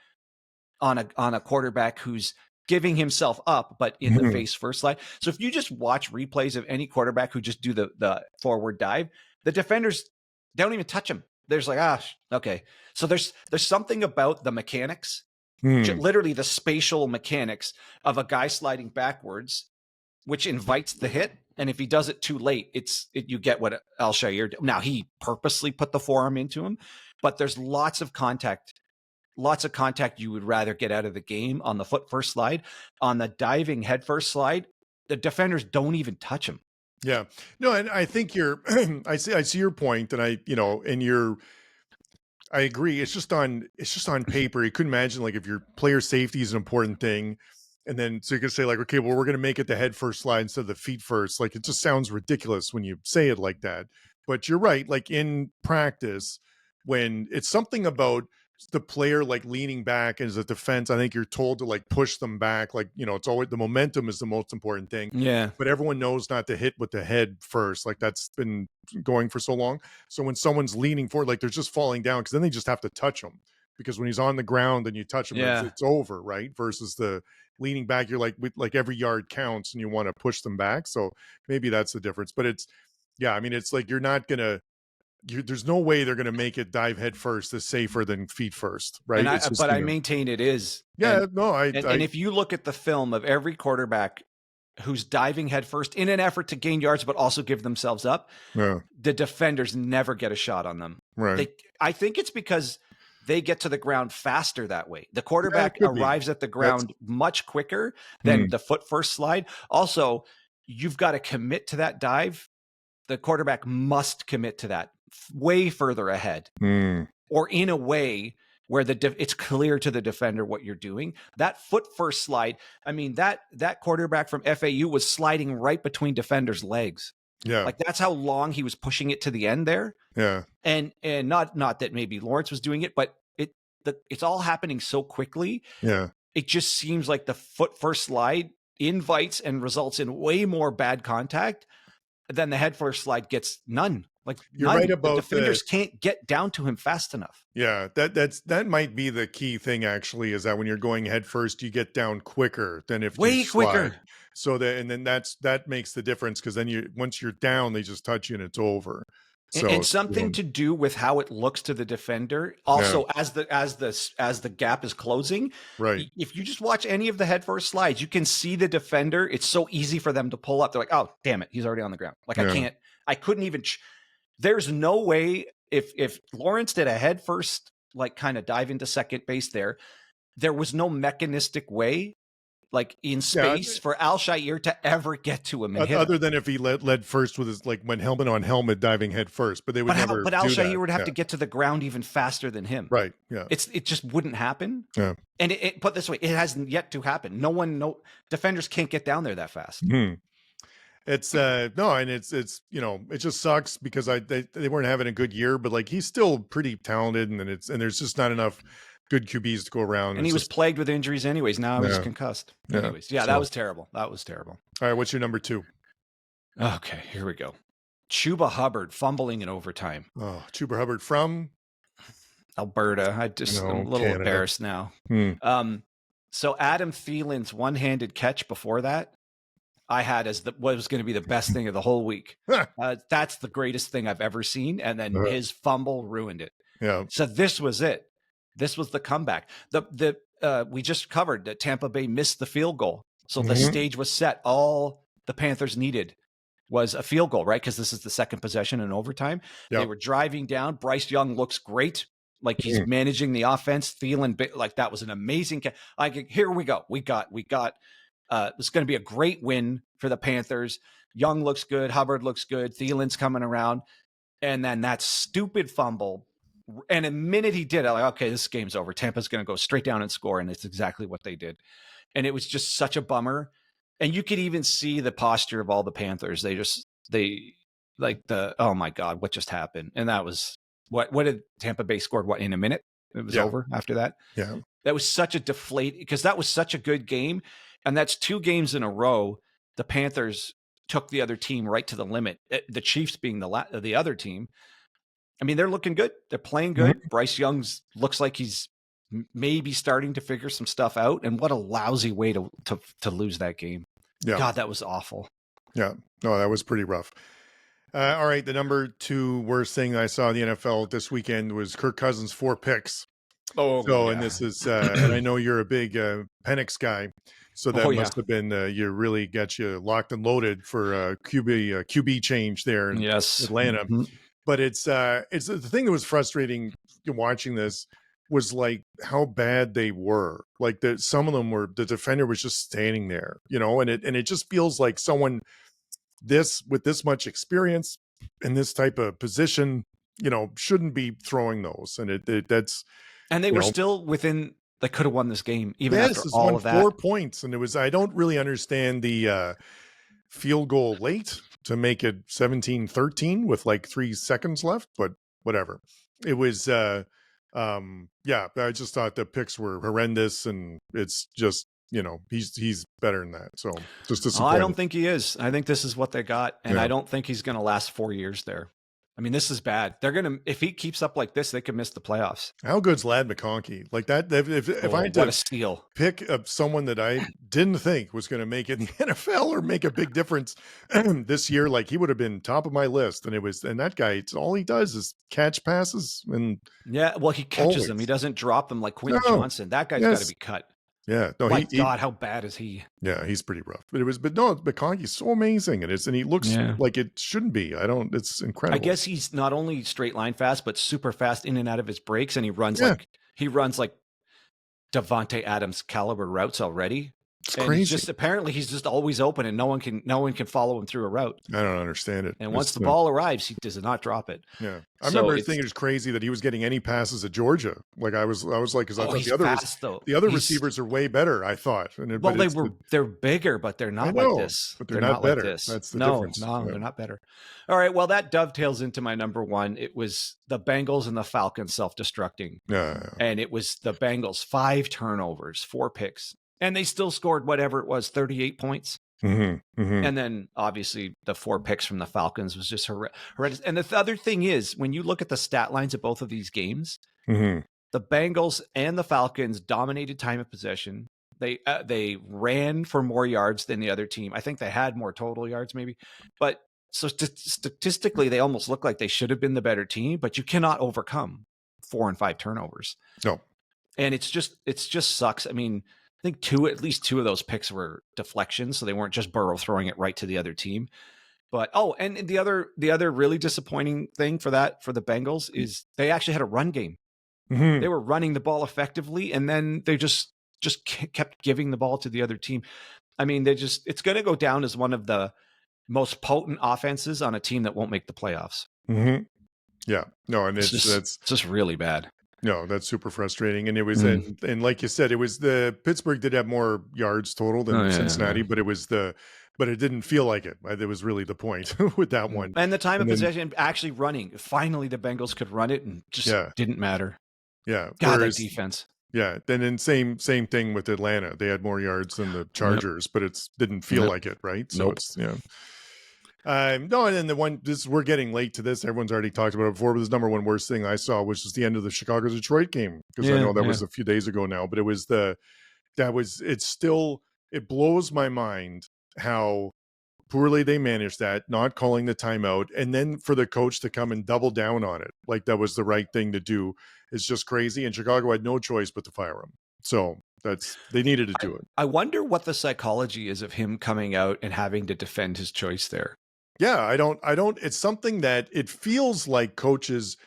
on a quarterback who's giving himself up, but in the face first slide. So if you just watch replays of any quarterback who just do the forward dive, the defenders, they don't even touch him. There's like, okay. So there's something about the mechanics, literally the spatial mechanics of a guy sliding backwards, which invites the hit. And if he does it too late, you get what Shaair did. Now, he purposely put the forearm into him, but there's lots of contact you would rather get out of the game on the foot first slide. On the diving head first slide, the defenders don't even touch him. Yeah. No, and I think I see your point, and I agree. It's just on paper. You couldn't imagine, like, if your player safety is an important thing, and then so you can say, like, okay, well, we're going to make it the head first slide instead of the feet first. Like, it just sounds ridiculous when you say it like that. But you're right. Like, in practice, when it's something about the player like leaning back as a defense, I think you're told to like push them back. Like, it's always the momentum is the most important thing. Yeah. But everyone knows not to hit with the head first. Like, that's been going for so long. So when someone's leaning forward, like they're just falling down, because then they just have to touch him, because when he's on the ground and you touch him, it's over, right? Versus the leaning back, you're like every yard counts and you want to push them back. So maybe that's the difference. But it's like, you're not going to there's no way they're going to make it dive head first is safer than feet first, right? And It's just, I maintain it is. yeah, no, And if you look at the film of every quarterback who's diving headfirst in an effort to gain yards, but also give themselves up, yeah, the defenders never get a shot on them. right. I think it's because they get to the ground faster that way. The quarterback Could be. arrives at the ground much quicker Hmm. than the foot first slide. Also, you've got to commit to that dive. The quarterback must commit to that way further ahead, or in a way where it's clear to the defender what you're doing. That foot first slide, I mean, that quarterback from FAU was sliding right between defenders' legs. Yeah. Like that's how long he was pushing it to the end there. Yeah. And not that maybe Lawrence was doing it, but it's all happening so quickly. Yeah. It just seems like the foot first slide invites and results in way more bad contact than the head first slide gets none. Like you're right about the defenders can't get down to him fast enough. Yeah, that might be the key thing actually, is that when you're going head first, you get down quicker than if way you slide. Quicker. So then that makes the difference, because then once you're down, they just touch you and it's over. So and something to do with how it looks to the defender. Also, as the gap is closing, right? If you just watch any of the head first slides, you can see the defender. It's so easy for them to pull up. They're like, "Oh, damn it, he's already on the ground." Like I couldn't even. There's no way if Lawrence did a head first, like kind of dive into second base there was no mechanistic way, like in space, for Al Shaair to ever get to him. Other than if he led first with his, like, when helmet on helmet diving head first, but they would never. But Al Shaair would have to get to the ground even faster than him. Right. Yeah. It just wouldn't happen. Yeah. And put this way, it hasn't yet to happen. Defenders can't get down there that fast. It's no, and it's it just sucks because they weren't having a good year, but like he's still pretty talented, and there's just not enough good QBs to go around. And he was plagued with injuries anyways. Now he's concussed. Anyways, that was terrible. That was terrible. All right, what's your number 2? Okay, here we go. Chuba Hubbard fumbling in overtime. Oh, Chuba Hubbard from Alberta. I'm a little Canada. Embarrassed now. So Adam Thielen's one-handed catch before that, I had as what was going to be the best thing of the whole week. That's the greatest thing I've ever seen. And then his fumble ruined it. Yeah. So this was it. This was the comeback. We just covered that Tampa Bay missed the field goal. So the stage was set. All the Panthers needed was a field goal, right? Because this is the second possession in overtime. Yep. They were driving down. Bryce Young looks great. Like he's managing the offense. Thielen, like that was an amazing catch. Here we go. We got it's going to be a great win for the Panthers. Young looks good. Hubbard looks good. Thielen's coming around. And then that stupid fumble. And the minute he did it, like, okay, this game's over. Tampa's going to go straight down and score. And it's exactly what they did. And it was just such a bummer. And you could even see the posture of all the Panthers. Oh my God, what just happened? And that was, what did Tampa Bay scored? What, in a minute? It was over after that. Yeah. That was such a because that was such a good game. And that's 2 games in a row. The Panthers took the other team right to the limit. The Chiefs being the other team. I mean, they're looking good. They're playing good. Bryce Young's looks like he's maybe starting to figure some stuff out. And what a lousy way to lose that game. Yeah. God, that was awful. Yeah. No, that was pretty rough. All right. The number 2 worst thing I saw in the NFL this weekend was Kirk Cousins' 4 picks. And this is, and I know you're a big Penix guy, so that must have been you really got you locked and loaded for QB change there in Atlanta. But it's the thing that was frustrating watching this was like how bad they were. Like some of them were, the defender was just standing there, and it just feels like someone with this much experience in this type of position, shouldn't be throwing those, and that's. And they were still within. They could have won this game even after all of that. 4 points, and it was. I don't really understand the field goal late to make it 17-13 with like 3 seconds left, but whatever. It was. I just thought the picks were horrendous, and it's just he's better than that. So just disappointed. I don't think he is. I think this is what they got, and I don't think he's going to last 4 years there. I mean, this is bad. They're going to, if he keeps up like this, they could miss the playoffs. How good's Lad McConkey? Like that, if I had What to a steal. pick someone that I didn't think was going to make it in the NFL or make a big difference this year, like he would have been top of my list. And that guy, it's all he does is catch passes. And Yeah, well, he catches them. He always. doesn't drop them like Quentin No. Johnson. That guy's got to Yes. be cut. Yeah. No, My God, how bad is he? yeah, he's pretty rough. But no, McConkey's so amazing. And he looks Yeah. like it shouldn't be. It's incredible. I guess he's not only straight line fast, but super fast in and out of his breaks. And he runs Yeah. like Devontae Adams caliber routes already. It's and crazy. Apparently he's just always open and no one can follow him through a route. I don't understand it. And once the ball arrives, he does not drop it. Yeah. I remember thinking it was crazy that he was getting any passes at Georgia. Like I was like, because I thought the other receivers are way better, I thought. They're bigger, but they're not like this. But they're not better. Like this. That's the difference. No, they're not better. All right. Well, that dovetails into my number one. It was the Bengals and the Falcons self-destructing. Yeah. And it was the Bengals 5 turnovers, 4 picks. And they still scored whatever it was, 38 points. Mm-hmm, mm-hmm. And then obviously the 4 picks from the Falcons was just horrendous. And the other thing is, when you look at the stat lines of both of these games, mm-hmm. the Bengals and the Falcons dominated time of possession. They ran for more yards than the other team. I think they had more total yards maybe. But so statistically, they almost look like they should have been the better team, but you cannot overcome 4 and 5 turnovers. No. And it's just sucks. I mean, I think at least 2 of those picks were deflections, so they weren't just Burrow throwing it right to the other team. But and the other really disappointing thing for the Bengals is they actually had a run game. Mm-hmm. They were running the ball effectively, and then they just kept giving the ball to the other team. I mean, it's going to go down as one of the most potent offenses on a team that won't make the playoffs. Mm-hmm. Yeah, no, and it's just really bad. No, that's super frustrating. And it was, and like you said, it was Pittsburgh did have more yards total than Cincinnati, but it didn't feel like it. It was really the point with that one. And the time of possession actually running. Finally, the Bengals could run it and just didn't matter. Yeah. God, that defense. Yeah. Then same thing with Atlanta. They had more yards than the Chargers, but it didn't feel like it. Right. So it's, no, and then we're getting late to this. Everyone's already talked about it before, but the number one worst thing I saw was just the end of the Chicago-Detroit game. Because I know that was a few days ago now, but it blows my mind how poorly they managed that, not calling the timeout, and then for the coach to come and double down on it, like that was the right thing to do, is just crazy. And Chicago had no choice but to fire him. So they needed to do it. I wonder what the psychology is of him coming out and having to defend his choice there. Yeah, I don't, it's something that it feels like coaches,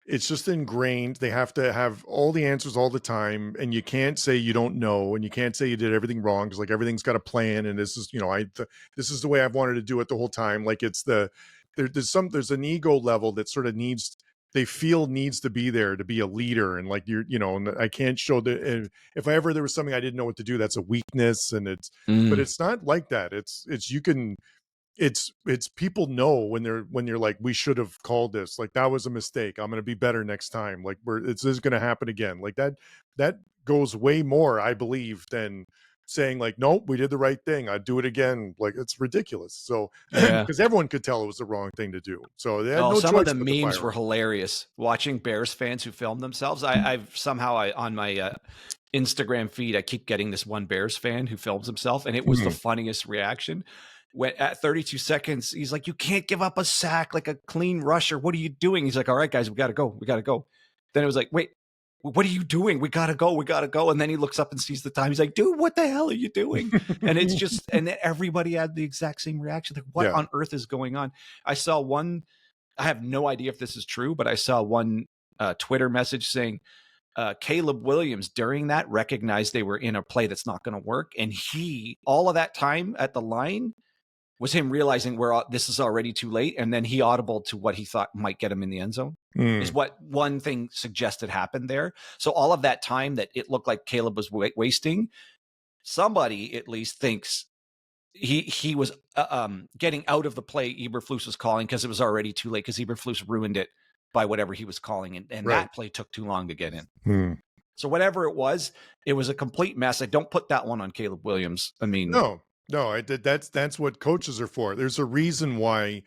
it's just ingrained. They have to have all the answers all the time. And you can't say you don't know, and you can't say you did everything wrong. Cause like everything's got a plan. And this is, this is the way I've wanted to do it the whole time. Like there's an ego level that sort of needs to be there to be a leader. And like, and I can't show that if there was something I didn't know what to do, that's a weakness. And but it's not like that. It's people know when you're like, we should have called this, like that was a mistake, I'm going to be better next time, like this is going to happen again, like that goes way more, I believe, than saying like, nope, we did the right thing, I'd do it again. Like it's ridiculous. So because everyone could tell it was the wrong thing to do. So they had some of the memes were hilarious. Watching Bears fans who filmed themselves. I've somehow on my Instagram feed, I keep getting this one Bears fan who films himself, and it was the funniest reaction. When at 32 seconds, he's like, you can't give up a sack, like a clean rusher. What are you doing? He's like, all right, guys, we got to go. Then it was like, wait, what are you doing? We got to go. And then he looks up and sees the time. He's like, dude, what the hell are you doing? And it's just, and then everybody had the exact same reaction. Like, what on earth is going on? I saw one, I have no idea if this is true, but I saw one Twitter message saying, Caleb Williams during that recognized they were in a play that's not going to work. And all of that time at the line was him realizing this is already too late. And then he audibled to what he thought might get him in the end zone is what one thing suggested happened there. So all of that time that it looked like Caleb was wasting, somebody at least thinks he was getting out of the play Eberflus was calling because it was already too late, because Eberflus ruined it by whatever he was calling. And that play took too long to get in. So whatever it was a complete mess. I don't put that one on Caleb Williams. I mean, No, that's what coaches are for. There's a reason why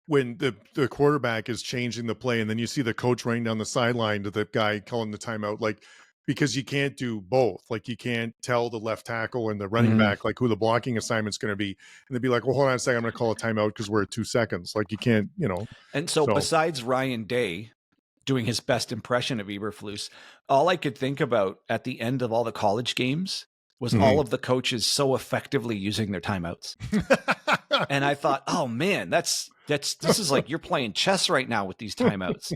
when the quarterback is changing the play, and then you see the coach running down the sideline to the guy calling the timeout, like, because you can't do both. Like, you can't tell the left tackle and the running back like who the blocking assignment's going to be, and they'd be like, "Well, hold on a second, I'm going to call a timeout because we're at 2 seconds." Like, you can't, And so, besides Ryan Day doing his best impression of Eberflus, all I could think about at the end of all the college games was all of the coaches so effectively using their timeouts. And I thought, oh man, this is like you're playing chess right now with these timeouts.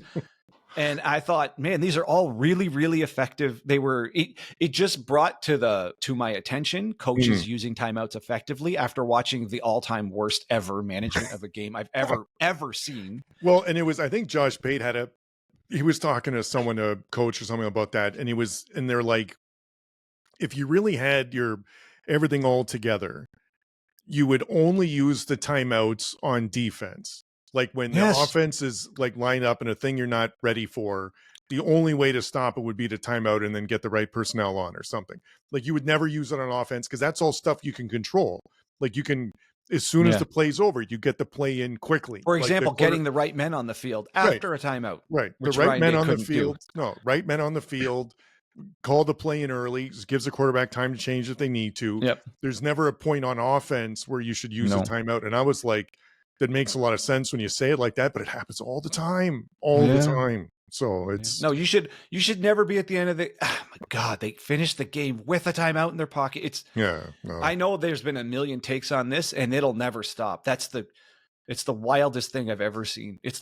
And I thought, man, these are all really, really effective. It just brought to my attention coaches using timeouts effectively after watching the all-time worst ever management of a game I've ever seen. Well, and it was, I think Josh Pate he was talking to someone, a coach or something about that. And they're like, if you really had your everything all together, you would only use the timeouts on defense. Like when the offense is like lined up in a thing you're not ready for, the only way to stop it would be to timeout and then get the right personnel on or something. Like you would never use it on offense because that's all stuff you can control. Like you can, as soon as the play's over, you get the play in quickly. For example, getting the right men on the field after a timeout. Right. The right men on the field. No, right men on the field. Call the play in early, just gives the quarterback time to change if they need to. Yep. There's never a point on offense where you should use a timeout. And I was like, that makes a lot of sense when you say it like that, but it happens all the time, the time. So it's no, you should never be at the end of the. Oh my God, they finished the game with a timeout in their pocket. I know there's been a million takes on this, and it'll never stop. It's the wildest thing I've ever seen. It's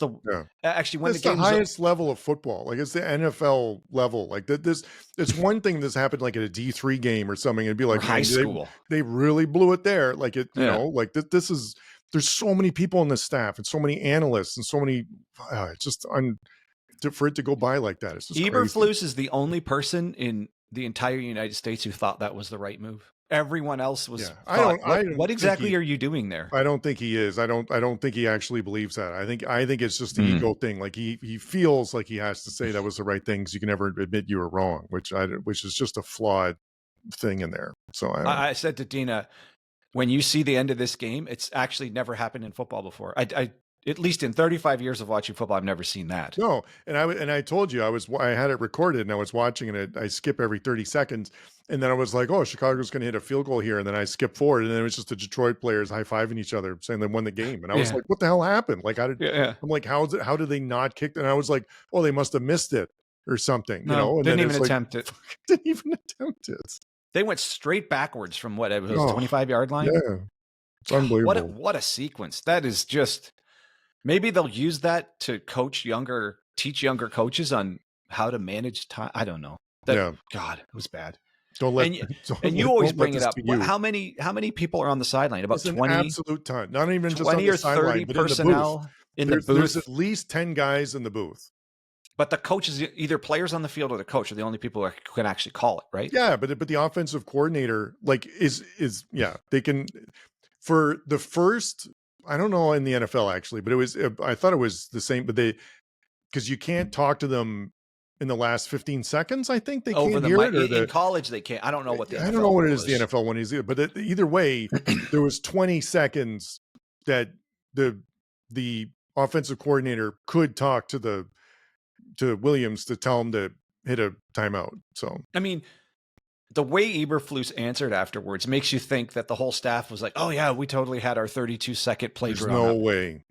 actually when it's the highest level of football. Like it's the NFL level. Like it's one thing that's happened like at a D3 game or something. It'd be like high school. They really blew it there. Like it, you know, like this is. There's so many people on the staff and so many analysts and so many. It's just for it to go by like that. It's just Eberflus is the only person in the entire United States who thought that was the right move. Everyone else was. What exactly are you doing there? I don't think he is. I don't think he actually believes that. I think it's just the ego thing. Like he feels like he has to say that was the right thing because you can never admit you were wrong, which is just a flawed thing in there. So I said to Dina, when you see the end of this game, it's actually never happened in football before. I at least in 35 years of watching football, I've never seen that. No, and I told you I had it recorded and I was watching it. I skip every 30 seconds, and then I was like, "Oh, Chicago's going to hit a field goal here," and then I skip forward, and then it was just the Detroit players high-fiving each other, saying they won the game, and I was like, "What the hell happened?" Like, I'm like, "How did they not kick?" And I was like, "Oh, they must have missed it or something," you know? And didn't even attempt it. Didn't even attempt it. They went straight backwards from what it was 25-yard line. Yeah, it's unbelievable. What a sequence! That is just. Maybe they'll use that to teach younger coaches on how to manage time. I don't know. God, it was bad. You always bring it up. How many people are on the sideline? About 20? An absolute ton. Not even just on the sideline, but personnel in the booth. There's at least 10 guys in the booth. But the coaches, either players on the field or the coach, are the only people who can actually call it, right? Yeah, but the offensive coordinator, like, is they can for the first. I don't know in the NFL actually, but I thought it was the same, but because you can't talk to them in the last 15 seconds. I think they can't hear it. In college, they can't. I don't know what the NFL I don't know what it is. The NFL one is, but either way, there was 20 seconds that the offensive coordinator could talk to Williams to tell him to hit a timeout. So, I mean, the way Eberflus answered afterwards makes you think that the whole staff was like, "Oh yeah, we totally had our 32-second play." There's no way.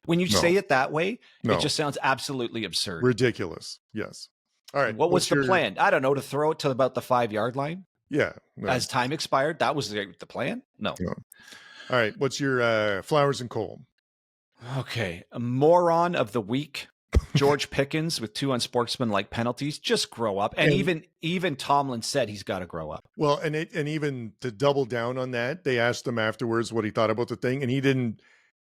When you say it that way, it just sounds absolutely absurd, ridiculous. Yes. All right. What was the plan? I don't know. To throw it to about the 5-yard line. Yeah. No. As time expired, that was the plan. No. All right. What's your flowers and coal? Okay, a moron of the week. George Pickens with 2 unsportsmanlike penalties. Just grow up. And even Tomlin said he's got to grow up. Well, and even to double down on that, they asked him afterwards what he thought about the thing, and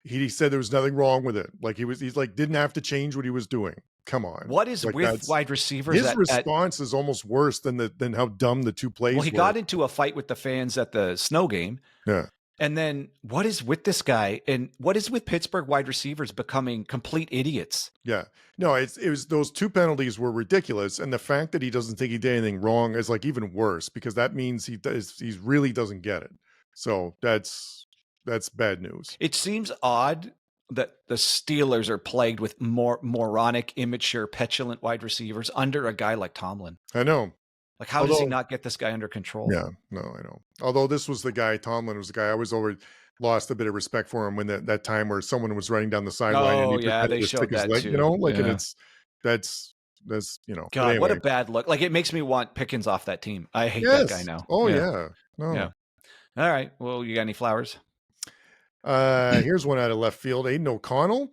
he said there was nothing wrong with it. Like he's like didn't have to change what he was doing. Come on. What is with wide receivers? His response is almost worse than how dumb the two plays were. Well, he got into a fight with the fans at the snow game. Yeah. And then what is with this guy, and what is with Pittsburgh wide receivers becoming complete idiots? Yeah, no, it was those 2 penalties were ridiculous, and the fact that he doesn't think he did anything wrong is like even worse because that means he really doesn't get it. So that's bad news. It seems odd that the Steelers are plagued with more moronic, immature, petulant wide receivers under a guy like Tomlin. I know. Like, how does he not get this guy under control? Yeah, no, I know. Although this was the guy, Tomlin was the guy I was over lost a bit of respect for him when that time where someone was running down the sideline and he they showed that leg, too. you know, like, yeah. and that's you know. God, anyway. what a bad look! Like, it makes me want Pickens off that team. I hate that guy now. Oh yeah. No. Yeah. All right. Well, you got any flowers? Here's one out of left field. Aiden O'Connell,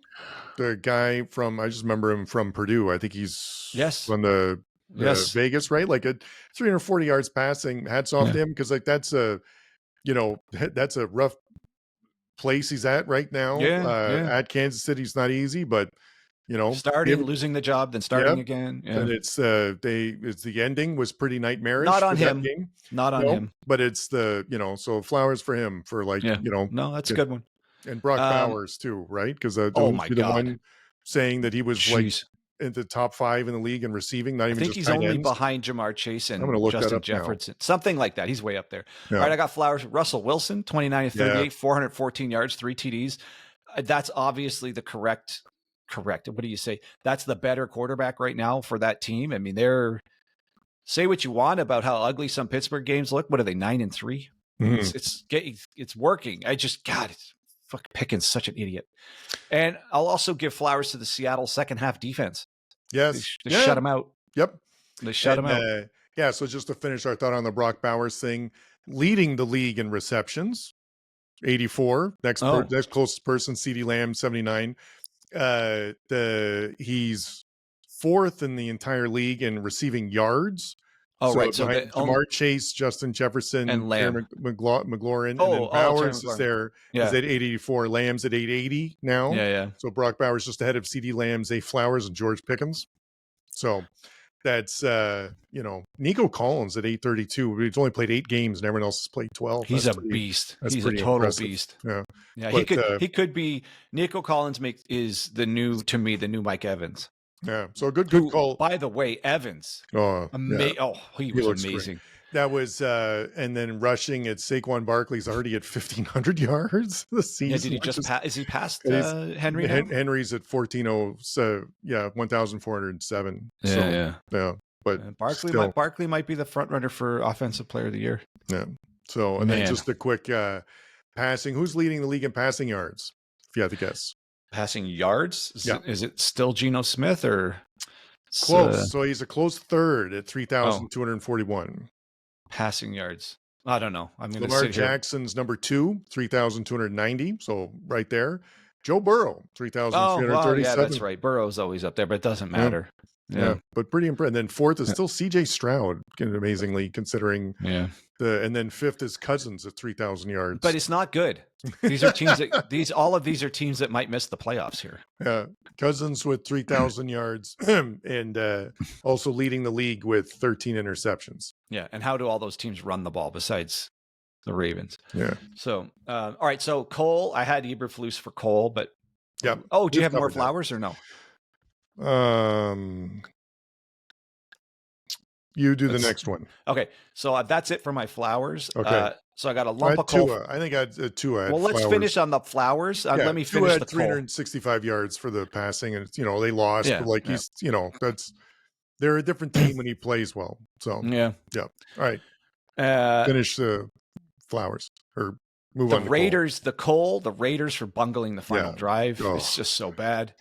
the guy from, I just remember him from Purdue. I think he's on the Vegas, right? Like a 340 yards passing. Hats off to him, because like that's a rough place he's at right now. At Kansas City, it's not easy, but you know, losing the job, then starting again. Yeah. And it's the ending was pretty nightmarish. Not on him. Game. Not on him. But it's so flowers for him for like, No, that's a good one. And Brock Bowers too, right? Because the one saying that he was like in the top 5 in the league in receiving, not even I think just he's only ends. behind Jamar Chase and look Justin Jefferson. Something like that. He's way up there. All right, I got flowers. Russell Wilson, 29 to 38, 414 yards, 3 TDs. That's obviously the correct. What do you say? That's the better quarterback right now for that team. I mean, say what you want about how ugly some Pittsburgh games look. What are they, 9-3? Mm-hmm. It's working. Fuck, Pickens, such an idiot. And I'll also give flowers to the Seattle second half defense. Yes. They shut him out. Yep. They shut him out. So just to finish our thought on the Brock Bowers thing, leading the league in receptions, 84. Next closest person, CeeDee Lamb, 79. He's 4th in the entire league in receiving yards. Oh, so right. So Jamar Chase, Justin Jefferson, and Lamb. McLaurin, and then Bowers is there. Is at 884. Lamb's at 880 now. Yeah. So Brock Bowers just ahead of CeeDee Lamb, Zay Flowers, and George Pickens. So that's Nico Collins at 832. He's only played 8 games, and everyone else has played 12. He's a beast. He's a total beast. Yeah. But, he could be. Nico Collins is the new Mike Evans. Yeah, so good call. By the way, Evans. He was amazing. Great. That was, and then rushing at Saquon Barkley's already at 1,500 yards this season. Yeah, did he just pass? Is he past Henry now? Henry's at 1,407. Yeah. But Barkley might be the front runner for Offensive Player of the Year. Yeah. So, and then just a quick passing. Who's leading the league in passing yards? If you had to guess. Passing yards? Is it still Geno Smith or close? So he's a close third at 3,241 passing yards. I don't know. I'm going to Lamar Jackson's number 2, 3,290. So right there. Joe Burrow, 3,337. Yeah, that's right. Burrow's always up there, but it doesn't matter. Yeah, but pretty impressive. And then 4th is still CJ Stroud, amazingly considering. Yeah. And then 5th is Cousins at 3,000 yards. But it's not good. These are teams all of these are teams that might miss the playoffs here. Yeah. Cousins with 3,000 yards and also leading the league with 13 interceptions. Yeah. And how do all those teams run the ball besides the Ravens? Yeah. So, all right. So Cole, I had Eberflus for Cole, but yeah. Oh, do you have more flowers or no? You do the next one. Okay, so that's it for my flowers. Okay. So I got a lump of Cole. I think I had Tua. Well, let's finish on the flowers. Let me finish Tua the 365 yards for the passing, and they lost. Yeah, but he's they're a different team when he plays well. So yeah. All right. Finish the flowers or move on. The Raiders for bungling the final drive. It's just so bad.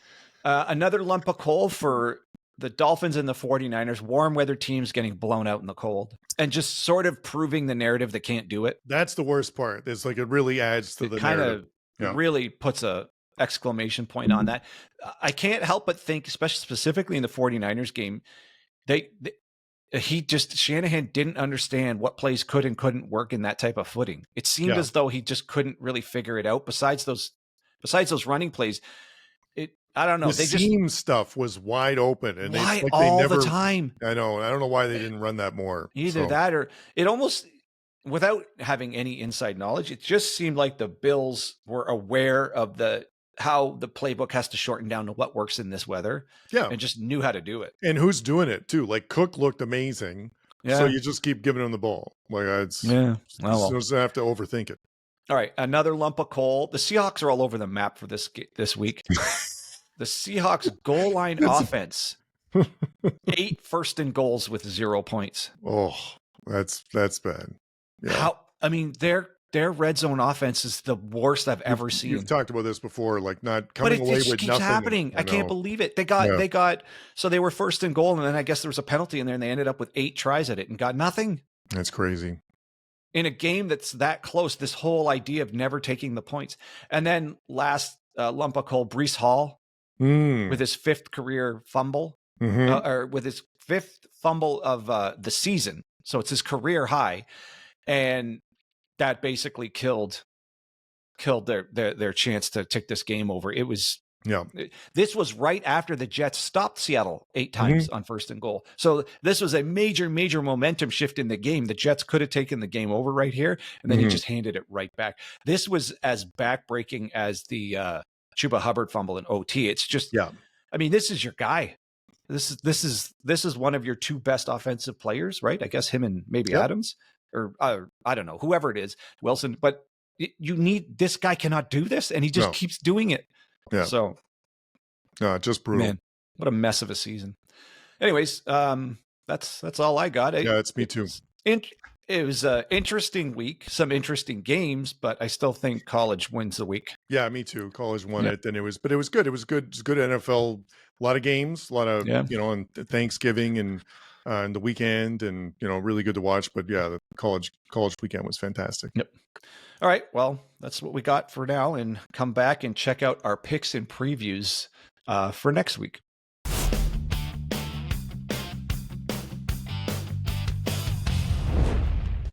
Another lump of coal for the Dolphins and the 49ers, warm weather teams getting blown out in the cold and just sort of proving the narrative they can't do it. That's the worst part. It's like it really adds to the narrative. Really puts a exclamation point on that. I can't help but think, especially specifically in the 49ers game, Shanahan didn't understand what plays could and couldn't work in that type of footing. It seemed as though he just couldn't really figure it out. Besides those running plays, I don't know. The seam stuff was wide open, and the time. I know. I don't know why they didn't run that more. Either that, or it almost, without having any inside knowledge, it just seemed like the Bills were aware of how the playbook has to shorten down to what works in this weather. Yeah, and just knew how to do it. And who's doing it too? Like Cook looked amazing. Yeah. So you just keep giving him the ball. Like you don't have to overthink it. All right, another lump of coal. The Seahawks are all over the map for this week. The Seahawks goal line offense, 8 first and goals with 0 points. Oh, that's bad. Yeah. I mean, their red zone offense is the worst I've ever seen. You've talked about this before, like not coming away with keeps nothing. happening. I can't believe it. They got so they were first and goal, and then I guess there was a penalty in there, and they ended up with 8 tries at it and got nothing. That's crazy. In a game that's that close, this whole idea of never taking the points. And then last lump of coal, Breece Hall with his 5th career fumble, or with his 5th fumble of the season. So it's his career high. And that basically killed their chance to take this game over. It was This was right after the Jets stopped Seattle 8 times on first and goal. So this was a major momentum shift in the game. The Jets could have taken the game over right here, and then he just handed it right back. This was as backbreaking as the Chuba Hubbard fumble in OT. It's just, I mean, this is your guy. This is one of your 2 best offensive players, right? I guess him and maybe Adams, or I don't know, whoever it is, Wilson. But you need, this guy cannot do this, and he just keeps doing it. Yeah. So, just brutal. Man, what a mess of a season. Anyways, that's all I got. It's me too. It was an interesting week, some interesting games, but I still think college wins the week. Yeah, me too. College won it, and it was good. It was good. It was good NFL. A lot of games, a lot of on Thanksgiving and the weekend, and really good to watch. But the college weekend was fantastic. Yep. All right, well, that's what we got for now, and come back and check out our picks and previews for next week.